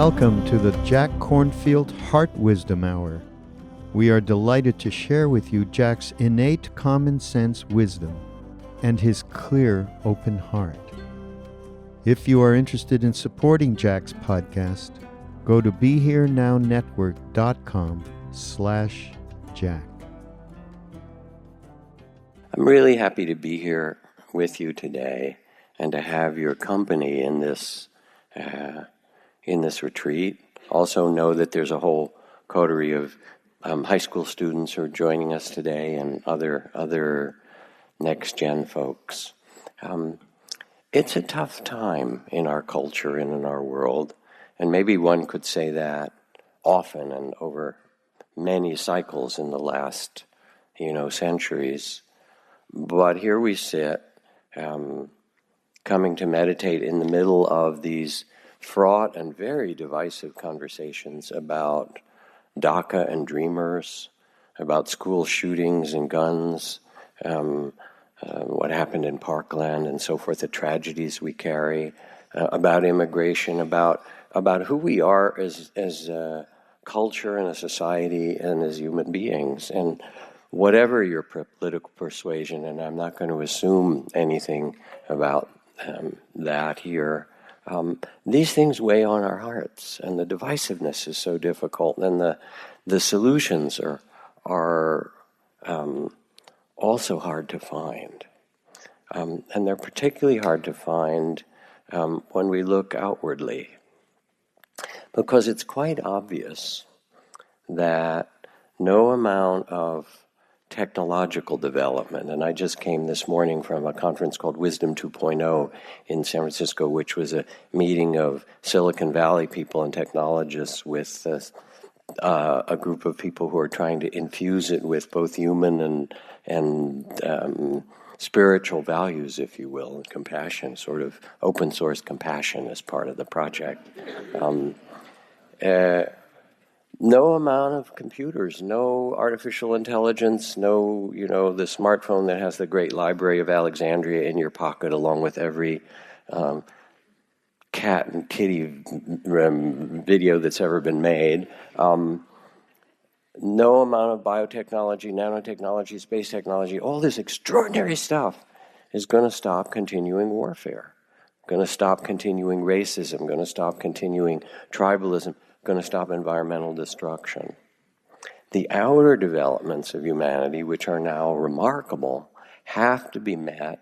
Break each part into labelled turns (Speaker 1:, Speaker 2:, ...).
Speaker 1: Welcome to the Jack Kornfield Heart Wisdom Hour. We are delighted to share with you Jack's innate common sense wisdom and his clear, open heart. If you are interested in supporting Jack's podcast, go to BeHereNowNetwork.com/Jack.
Speaker 2: I'm really happy to be here with you today and to have your company in this retreat. Also know that there's a whole coterie of high school students who are joining us today and other next-gen folks. It's a tough time in our culture and in our world, and maybe one could say that often and over many cycles in the last, centuries. But here we sit, coming to meditate in the middle of these fraught and very divisive conversations about DACA and dreamers, about school shootings and guns, what happened in Parkland and so forth, the tragedies we carry, about immigration, about who we are as a culture and a society and as human beings. And whatever your political persuasion, and I'm not going to assume anything about that here, these things weigh on our hearts, and the divisiveness is so difficult, and the solutions are also hard to find. And they're particularly hard to find when we look outwardly, because it's quite obvious that no amount of technological development, and I just came this morning from a conference called Wisdom 2.0 in San Francisco, which was a meeting of Silicon Valley people and technologists with a group of people who are trying to infuse it with both human and spiritual values, if you will, and compassion, sort of open source compassion as part of the project. No amount of computers, no artificial intelligence, no, the smartphone that has the great library of Alexandria in your pocket along with every cat and kitty video that's ever been made. No amount of biotechnology, nanotechnology, space technology, all this extraordinary stuff is going to stop continuing warfare, going to stop continuing racism, going to stop continuing tribalism, going to stop environmental destruction. The outer developments of humanity, which are now remarkable, have to be met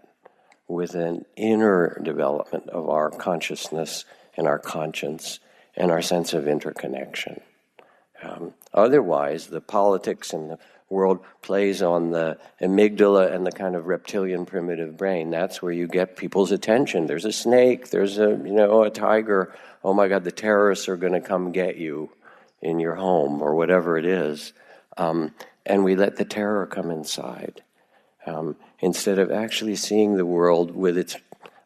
Speaker 2: with an inner development of our consciousness and our conscience and our sense of interconnection. Otherwise, the politics in the world plays on the amygdala and the kind of reptilian primitive brain. That's where you get people's attention. There's a snake, there's a tiger. Oh my God, the terrorists are going to come get you in your home or whatever it is. And we let the terror come inside instead of actually seeing the world with its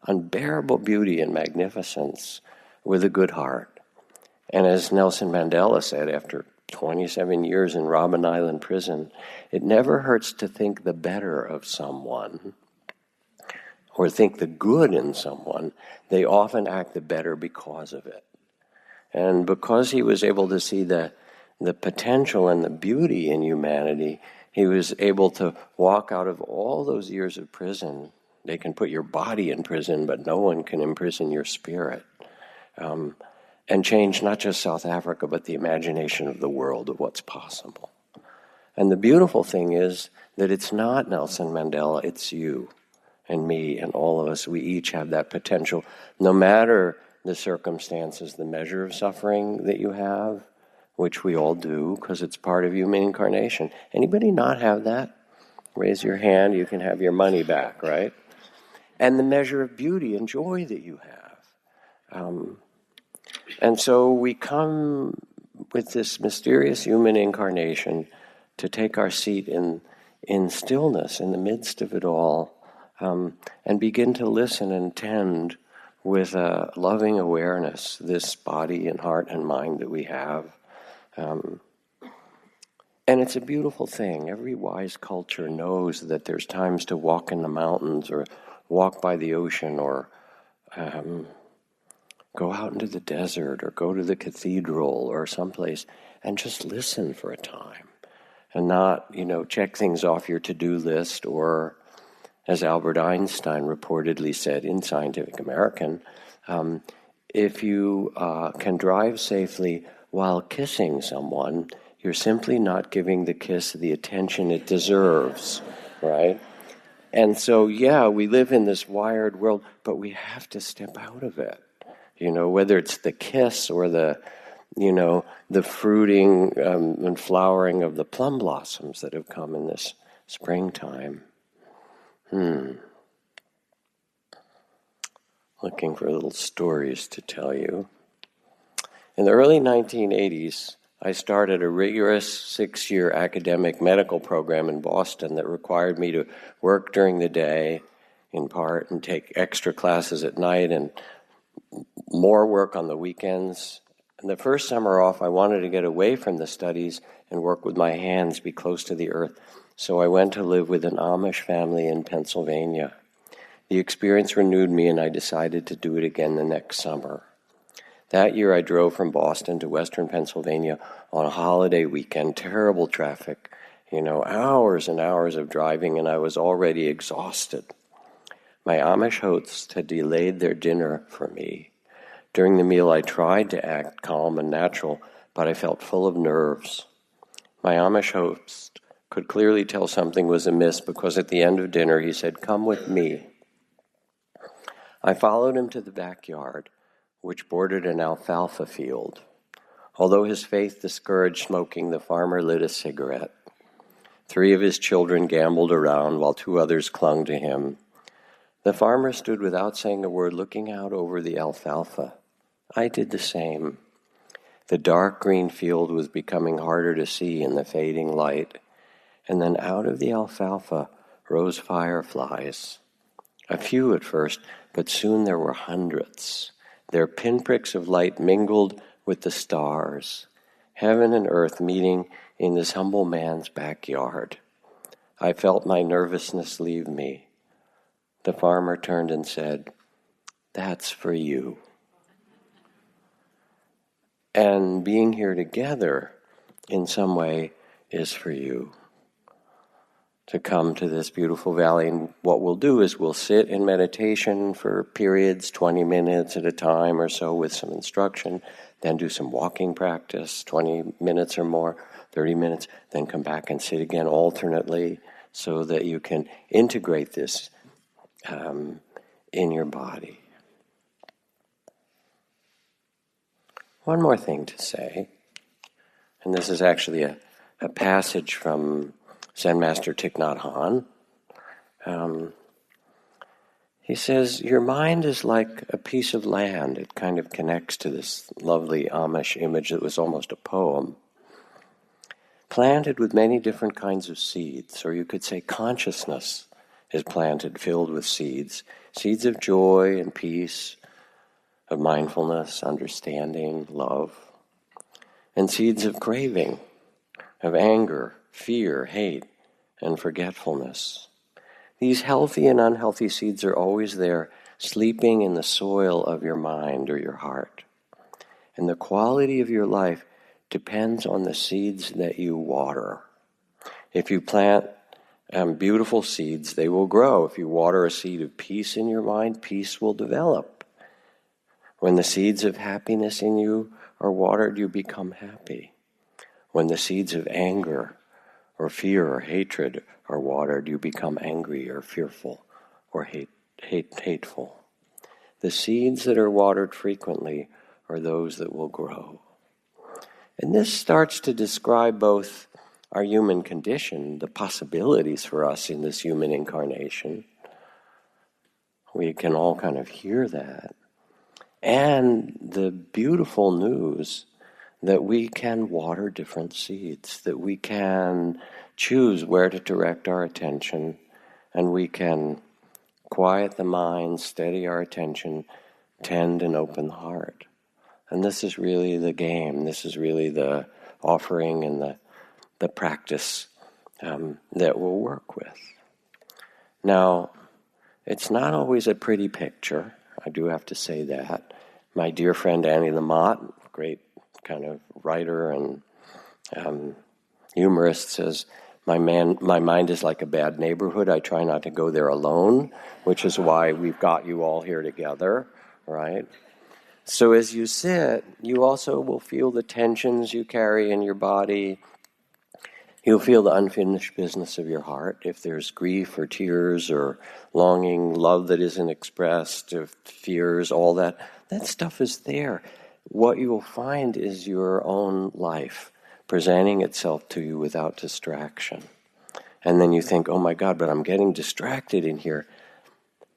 Speaker 2: unbearable beauty and magnificence with a good heart. And as Nelson Mandela said after 27 years in Robben Island prison, it never hurts to think the better of someone or think the good in someone. They often act the better because of it. And because he was able to see the potential and the beauty in humanity, he was able to walk out of all those years of prison. They can put your body in prison, but no one can imprison your spirit. And change not just South Africa, but the imagination of the world of what's possible. And the beautiful thing is that it's not Nelson Mandela, it's you and me and all of us. We each have that potential, no matter the circumstances, the measure of suffering that you have, which we all do, because it's part of human incarnation. Anybody not have that? Raise your hand, you can have your money back, right? And the measure of beauty and joy that you have. And so we come with this mysterious human incarnation to take our seat in stillness in the midst of it all, and begin to listen and tend with a loving awareness this body and heart and mind that we have. And it's a beautiful thing. Every wise culture knows that there's times to walk in the mountains or walk by the ocean or Go out into the desert or go to the cathedral or someplace and just listen for a time and not, check things off your to-do list, or, as Albert Einstein reportedly said in Scientific American, if you can drive safely while kissing someone, you're simply not giving the kiss the attention it deserves, right? And so, we live in this wired world, but we have to step out of it. Whether it's the kiss or the fruiting and flowering of the plum blossoms that have come in this springtime. Looking for little stories to tell you. In the early 1980s, I started a rigorous 6-year academic medical program in Boston that required me to work during the day, in part, and take extra classes at night and more work on the weekends. And the first summer off, I wanted to get away from the studies and work with my hands, be close to the earth. So I went to live with an Amish family in Pennsylvania. The experience renewed me, and I decided to do it again the next summer. That year I drove from Boston to western Pennsylvania on a holiday weekend, terrible traffic, hours and hours of driving, and I was already exhausted. My Amish hosts had delayed their dinner for me. During the meal I tried to act calm and natural, but I felt full of nerves. My Amish host could clearly tell something was amiss because at the end of dinner he said, "Come with me." I followed him to the backyard, which bordered an alfalfa field. Although his faith discouraged smoking, the farmer lit a cigarette. 3 of his children gambled around while 2 others clung to him. The farmer stood without saying a word, looking out over the alfalfa. I did the same. The dark green field was becoming harder to see in the fading light, and then out of the alfalfa rose fireflies. A few at first, but soon there were hundreds. Their pinpricks of light mingled with the stars, heaven and earth meeting in this humble man's backyard. I felt my nervousness leave me. The farmer turned and said, "That's for you." And being here together, in some way, is for you. To come to this beautiful valley, and what we'll do is we'll sit in meditation for periods, 20 minutes at a time or so with some instruction, then do some walking practice, 20 minutes or more, 30 minutes, then come back and sit again alternately so that you can integrate this in your body. One more thing to say, and this is actually a passage from Zen Master Thich Nhat Hanh. He says, your mind is like a piece of land. It kind of connects to this lovely Amish image that was almost a poem. Planted with many different kinds of seeds, or you could say consciousness is planted, filled with seeds. Seeds of joy and peace, of mindfulness, understanding, love. And seeds of craving, of anger, fear, hate, and forgetfulness. These healthy and unhealthy seeds are always there, sleeping in the soil of your mind or your heart. And the quality of your life depends on the seeds that you water. If you plant beautiful seeds, they will grow. If you water a seed of peace in your mind, peace will develop. When the seeds of happiness in you are watered, you become happy. When the seeds of anger or fear or hatred are watered, you become angry or fearful or hateful. The seeds that are watered frequently are those that will grow. And this starts to describe both our human condition, the possibilities for us in this human incarnation. We can all kind of hear that. And the beautiful news that we can water different seeds, that we can choose where to direct our attention, and we can quiet the mind, steady our attention, tend and open the heart. And this is really the game. This is really the offering and the practice that we'll work with. Now, it's not always a pretty picture. I do have to say that. My dear friend Annie Lamott, great kind of writer and humorist, says, my mind is like a bad neighborhood. I try not to go there alone, which is why we've got you all here together, right? So as you sit, you also will feel the tensions you carry in your body. You'll feel the unfinished business of your heart. If there's grief or tears or longing, love that isn't expressed, if fears, all that stuff is there. What you will find is your own life presenting itself to you without distraction. And then you think, oh my God, but I'm getting distracted in here.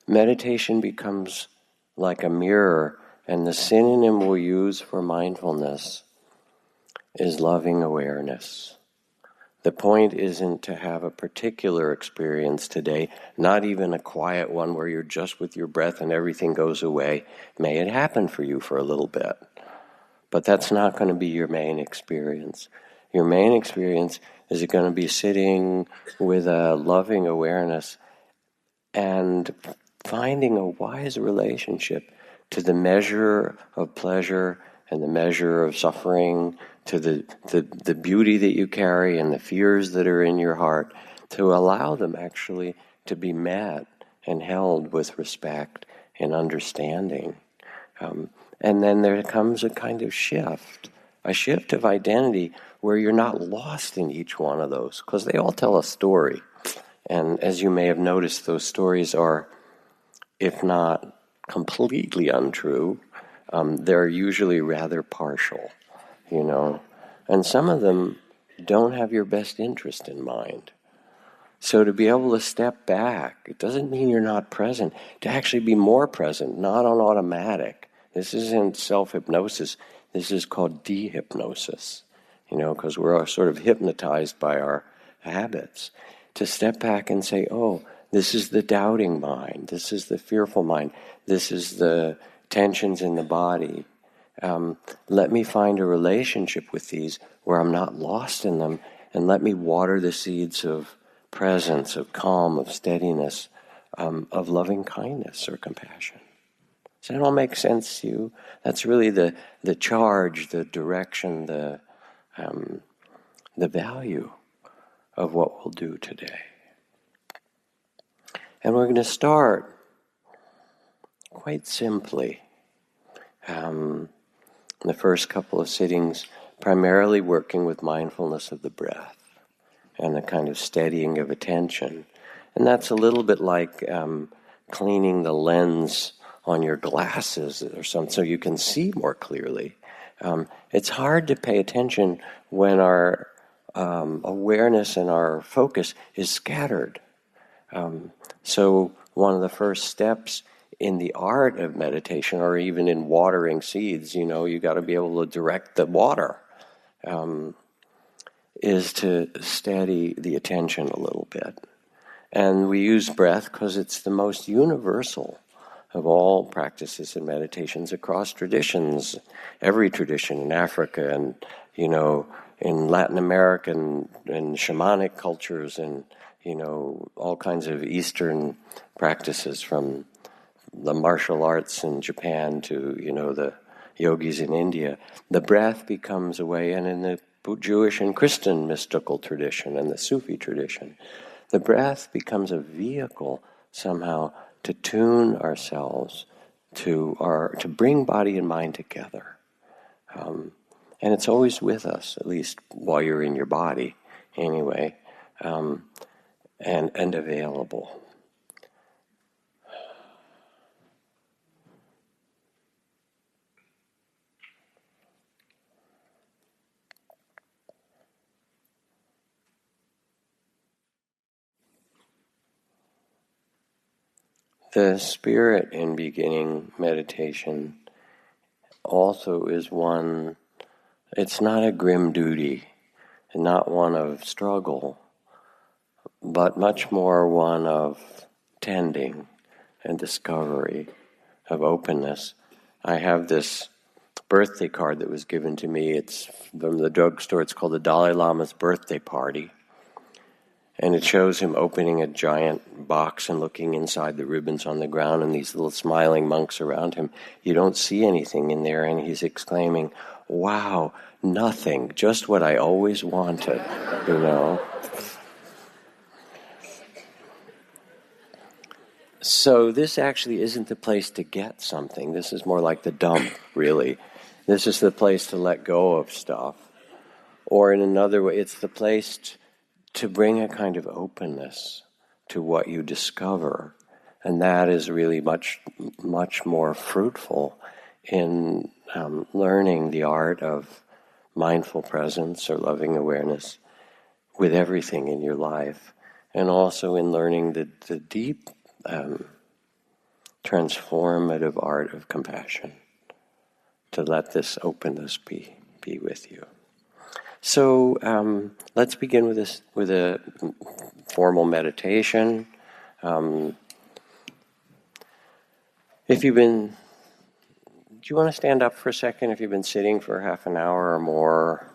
Speaker 2: Meditation becomes like a mirror, and the synonym we'll use for mindfulness is loving awareness. The point isn't to have a particular experience today, not even a quiet one where you're just with your breath and everything goes away. May it happen for you for a little bit, but that's not going to be your main experience. Your main experience is going to be sitting with a loving awareness and finding a wise relationship to the measure of pleasure and the measure of suffering, to the beauty that you carry and the fears that are in your heart, to allow them actually to be met and held with respect and understanding. And then there comes a kind of shift of identity where you're not lost in each one of those, because they all tell a story. And as you may have noticed, those stories are, if not completely untrue, they're usually rather partial, And some of them don't have your best interest in mind. So to be able to step back, it doesn't mean you're not present. To actually be more present, not on automatic. This isn't self-hypnosis. This is called de-hypnosis, because we're sort of hypnotized by our habits. To step back and say, oh, this is the doubting mind. This is the fearful mind. This is the tensions in the body. Let me find a relationship with these where I'm not lost in them, and let me water the seeds of presence, of calm, of steadiness, of loving kindness or compassion. Does that all make sense to you? That's really the charge, the direction, the value of what we'll do today. And we're going to start quite simply. The first couple of sittings, primarily working with mindfulness of the breath and a kind of steadying of attention. And that's a little bit like cleaning the lens on your glasses or something so you can see more clearly. It's hard to pay attention when our awareness and our focus is scattered. So one of the first steps in the art of meditation, or even in watering seeds, you got to be able to direct the water, is to steady the attention a little bit. And we use breath because it's the most universal of all practices and meditations across traditions, every tradition in Africa and, in Latin America and shamanic cultures and, all kinds of Eastern practices from the martial arts in Japan to, the yogis in India. The breath becomes a way, and in the Jewish and Christian mystical tradition and the Sufi tradition, the breath becomes a vehicle somehow to tune ourselves to bring body and mind together. And it's always with us, at least while you're in your body, anyway, and available. The spirit in beginning meditation also is one, it's not a grim duty, and not one of struggle, but much more one of tending and discovery, of openness. I have this birthday card that was given to me. It's from the drugstore. It's called the Dalai Lama's birthday party. And it shows him opening a giant box and looking inside the ribbons on the ground and these little smiling monks around him. You don't see anything in there, and he's exclaiming, "Wow, nothing, just what I always wanted," you know. So this actually isn't the place to get something. This is more like the dump, really. This is the place to let go of stuff. Or in another way, it's the place to bring a kind of openness to what you discover. And that is really much, much more fruitful in learning the art of mindful presence or loving awareness with everything in your life. And also in learning the deep transformative art of compassion, to let this openness be with you. So let's begin with a formal meditation. Do you want to stand up for a second if you've been sitting for half an hour or more?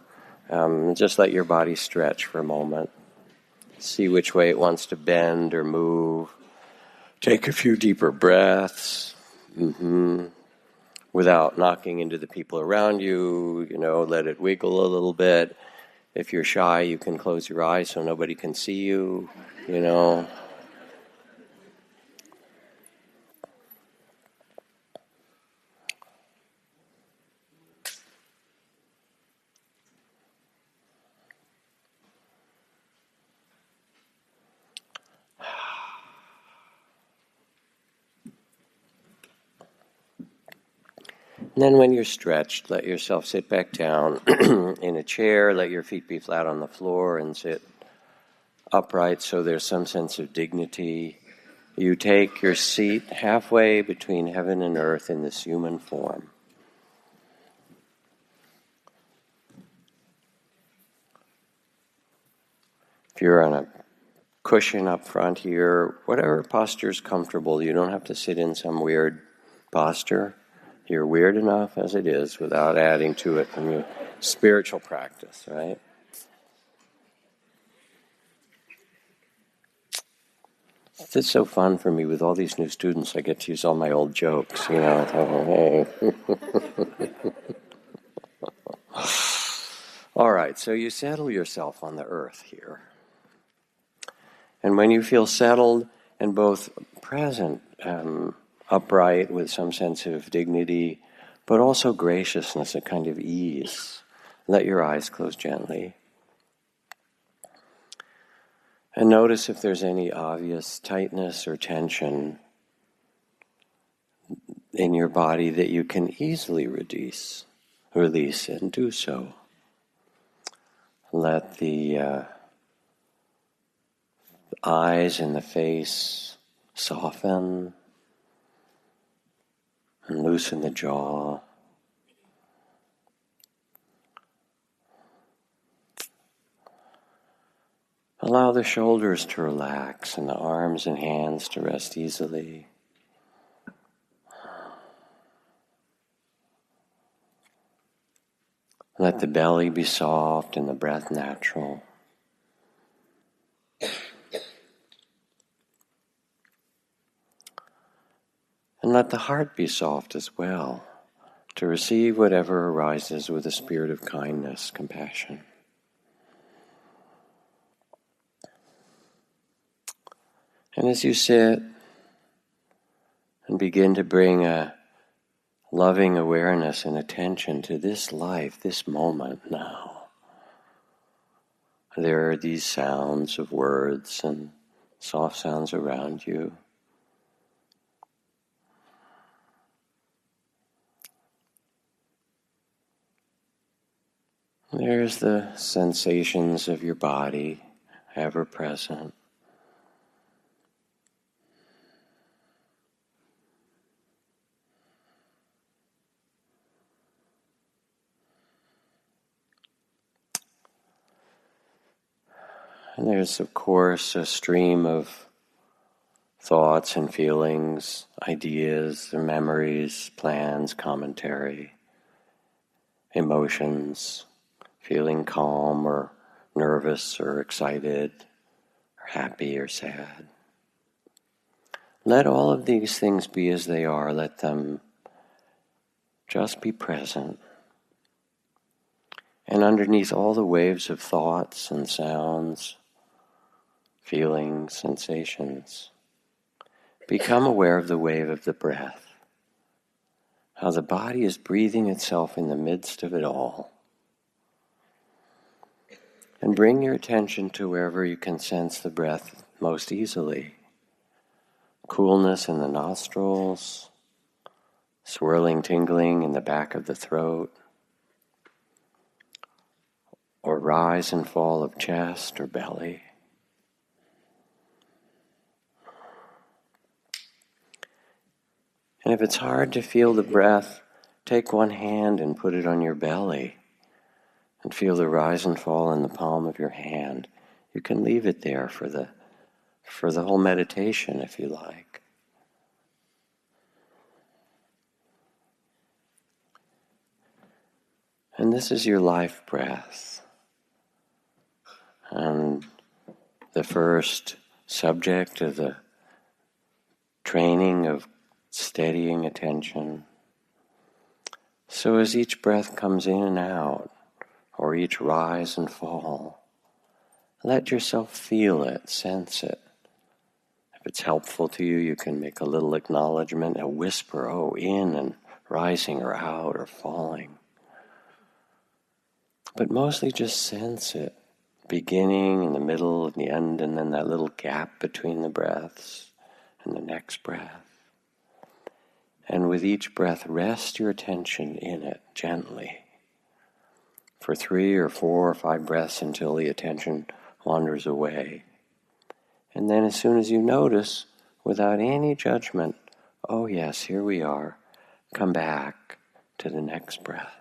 Speaker 2: Just let your body stretch for a moment. See which way it wants to bend or move. Take a few deeper breaths. Without knocking into the people around you, let it wiggle a little bit. If you're shy, you can close your eyes so nobody can see you, And then when you're stretched, let yourself sit back down in a chair, let your feet be flat on the floor and sit upright so there's some sense of dignity. You take your seat halfway between heaven and earth in this human form. If you're on a cushion up front here, whatever posture is comfortable, you don't have to sit in some weird posture. You're weird enough as it is without adding to it from your spiritual practice, right? It's so fun for me with all these new students. I get to use all my old jokes, Hey. All right, so you settle yourself on the earth here. And when you feel settled and both present, upright with some sense of dignity, but also graciousness, a kind of ease, let your eyes close gently. And notice if there's any obvious tightness or tension in your body that you can easily release and do so. Let the eyes and the face soften and loosen the jaw. Allow the shoulders to relax and the arms and hands to rest easily. Let the belly be soft and the breath natural. And let the heart be soft as well, to receive whatever arises with a spirit of kindness, compassion. And as you sit and begin to bring a loving awareness and attention to this life, this moment now, there are these sounds of words and soft sounds around you. There's the sensations of your body, ever present. And there's, of course, a stream of thoughts and feelings, ideas and memories, plans, commentary, emotions, feeling calm or nervous or excited or happy or sad. Let all of these things be as they are. Let them just be present. And underneath all the waves of thoughts and sounds, feelings, sensations, become aware of the wave of the breath. How the body is breathing itself in the midst of it all. And bring your attention to wherever you can sense the breath most easily. Coolness in the nostrils, swirling, tingling in the back of the throat, or rise and fall of chest or belly. And if it's hard to feel the breath, take one hand and put it on your belly and feel the rise and fall in the palm of your hand. You can leave it there for the whole meditation if you like. And this is your life breath. And the first subject of the training of steadying attention. So as each breath comes in and out, or each rise and fall, let yourself feel it, sense it. If it's helpful to you, you can make a little acknowledgement, a whisper, oh, in and rising or out or falling. But mostly just sense it, beginning in the middle and the end, and then that little gap between the breaths and the next breath. And with each breath, rest your attention in it gently for 3 or 4 or 5 breaths until the attention wanders away. And then as soon as you notice, without any judgment, oh yes, here we are, come back to the next breath.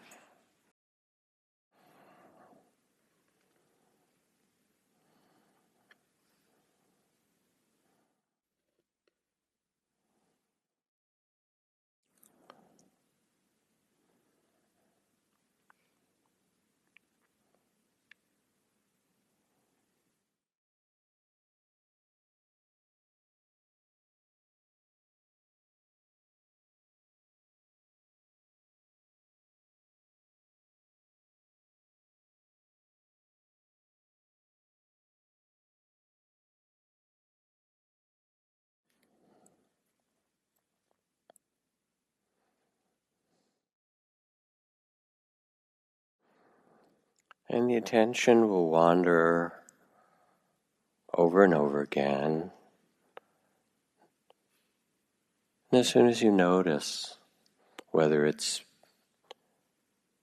Speaker 2: And the attention will wander over and over again. And as soon as you notice, whether it's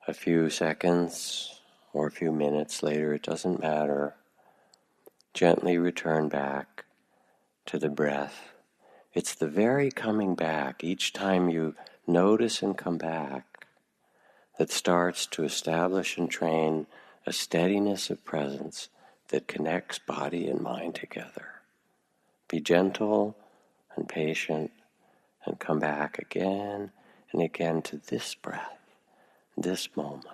Speaker 2: a few seconds or a few minutes later, it doesn't matter, gently return back to the breath. It's the very coming back, each time you notice and come back, that starts to establish and train a steadiness of presence that connects body and mind together. Be gentle and patient and come back again and again to this breath, this moment.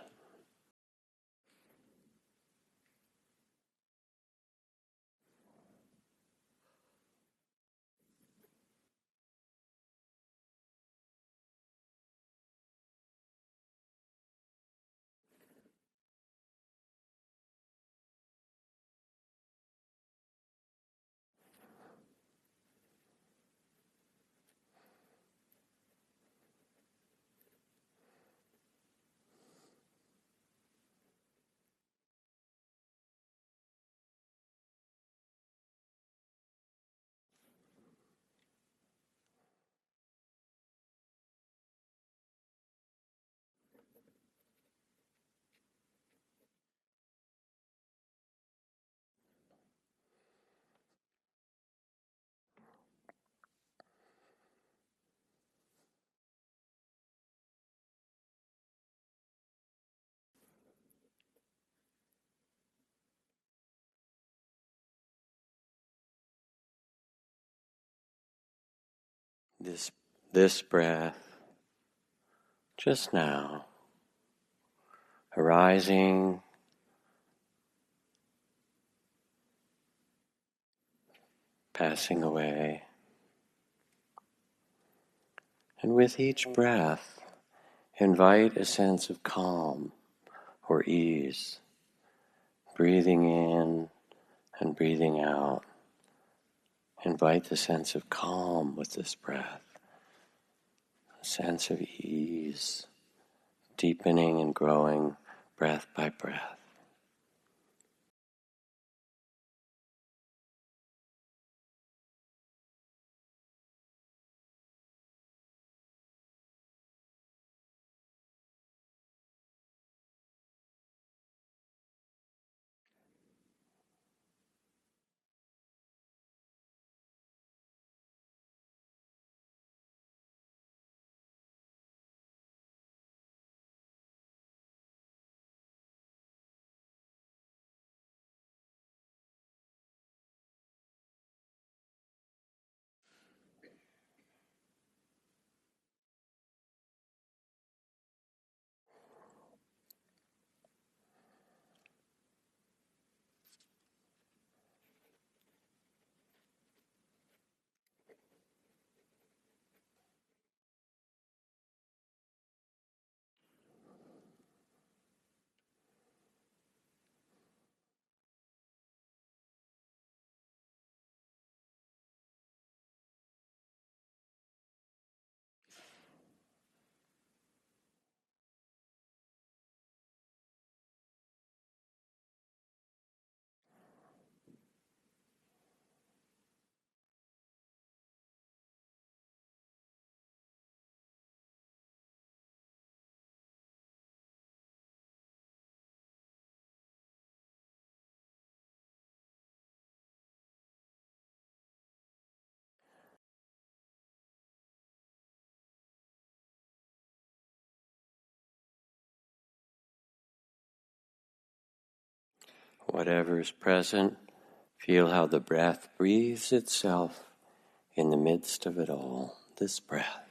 Speaker 2: This breath, just now, arising passing away. And with each breath, invite a sense of calm or ease, breathing in and breathing out. Invite the sense of calm with this breath, a sense of ease, deepening and growing breath by breath. Whatever is present, feel how the breath breathes itself in the midst of it all, this breath.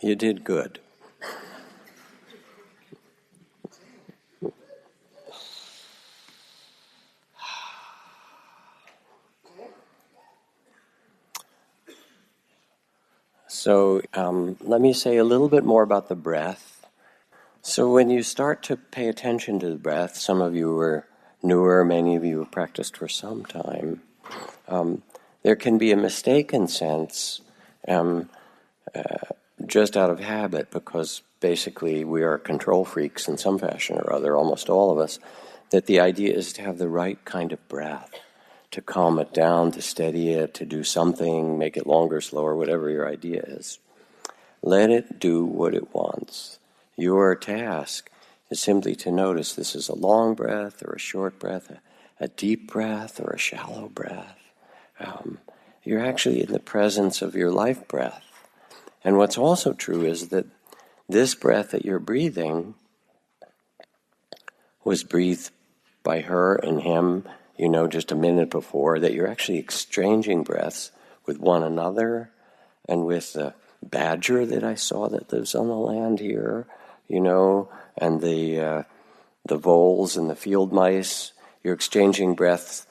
Speaker 2: You did good. So let me say a little bit more about the breath. So when you start to pay attention to the breath, some of you are newer, many of you have practiced for some time, there can be a mistaken sense just out of habit, because basically we are control freaks in some fashion or other, almost all of us, that the idea is to have the right kind of breath, to calm it down, to steady it, to do something, make it longer, slower, whatever your idea is. Let it do what it wants. Your task is simply to notice this is a long breath or a short breath, a deep breath or a shallow breath. You're actually in the presence of your life breath. And what's also true is that this breath that you're breathing was breathed by her and him, just a minute before, that you're actually exchanging breaths with one another and with the badger that I saw that lives on the land here, and the voles and the field mice. You're exchanging breaths,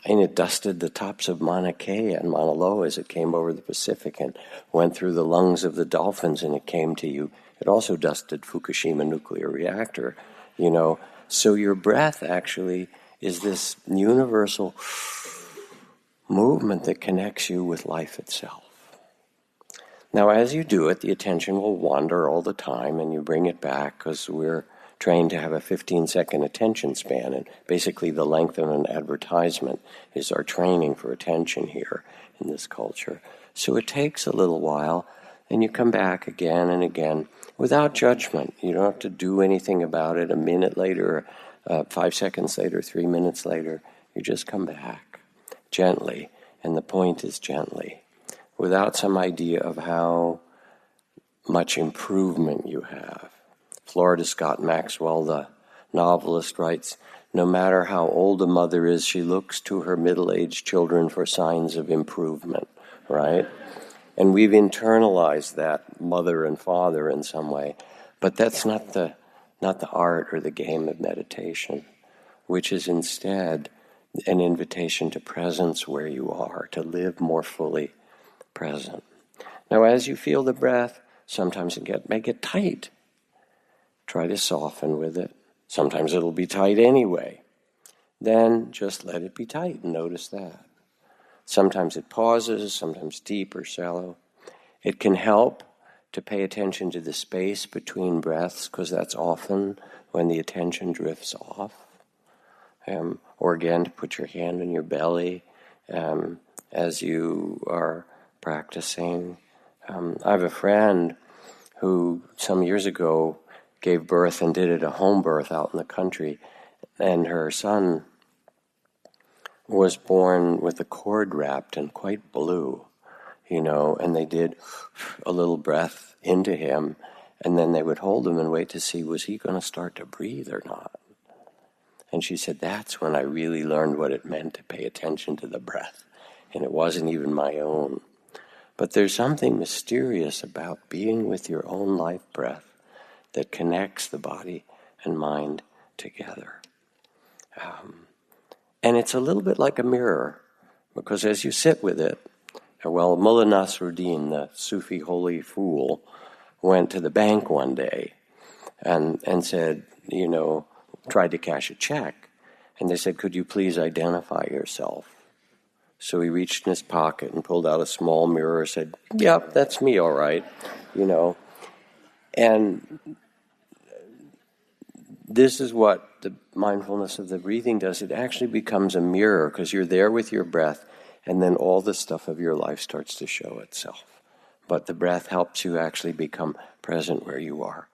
Speaker 2: and it dusted the tops of Mauna Kea and Mauna Loa as it came over the Pacific and went through the lungs of the dolphins and it came to you. It also dusted Fukushima nuclear reactor, So your breath actually is this universal movement that connects you with life itself. Now, as you do it, the attention will wander all the time, and you bring it back, because we're trained to have a 15-second attention span, and basically the length of an advertisement is our training for attention here in this culture. So it takes a little while, and you come back again and again without judgment. You don't have to do anything about it. A minute later, 5 seconds later, 3 minutes later, you just come back gently, and the point is gently, without some idea of how much improvement you have. Florida Scott Maxwell, the novelist, writes, "No matter how old a mother is, she looks to her middle-aged children for signs of improvement," right? And we've internalized that mother and father in some way. But that's not the art or the game of meditation, which is instead an invitation to presence where you are, to live more fully present. Now, as you feel the breath, sometimes make it tight. Try to soften with it. Sometimes it'll be tight anyway. Then just let it be tight and notice that. Sometimes it pauses, sometimes deep or shallow. It can help to pay attention to the space between breaths, because that's often when the attention drifts off. Or again, to put your hand on your belly as you are practicing. I have a friend who some years ago gave birth and did it a home birth out in the country, and her son was born with the cord wrapped and quite blue, and they did a little breath into him, and then they would hold him and wait to see, was he going to start to breathe or not? And she said, that's when I really learned what it meant to pay attention to the breath, and it wasn't even my own. But there's something mysterious about being with your own life breath that connects the body and mind together. And it's a little bit like a mirror, because as you sit with it, Mullah Nasruddin, the Sufi holy fool, went to the bank one day and said, tried to cash a check. And they said, could you please identify yourself? So he reached in his pocket and pulled out a small mirror and said, yep, that's me, all right, And this is what the mindfulness of the breathing does. It actually becomes a mirror, because you're there with your breath, and then all the stuff of your life starts to show itself. But the breath helps you actually become present where you are.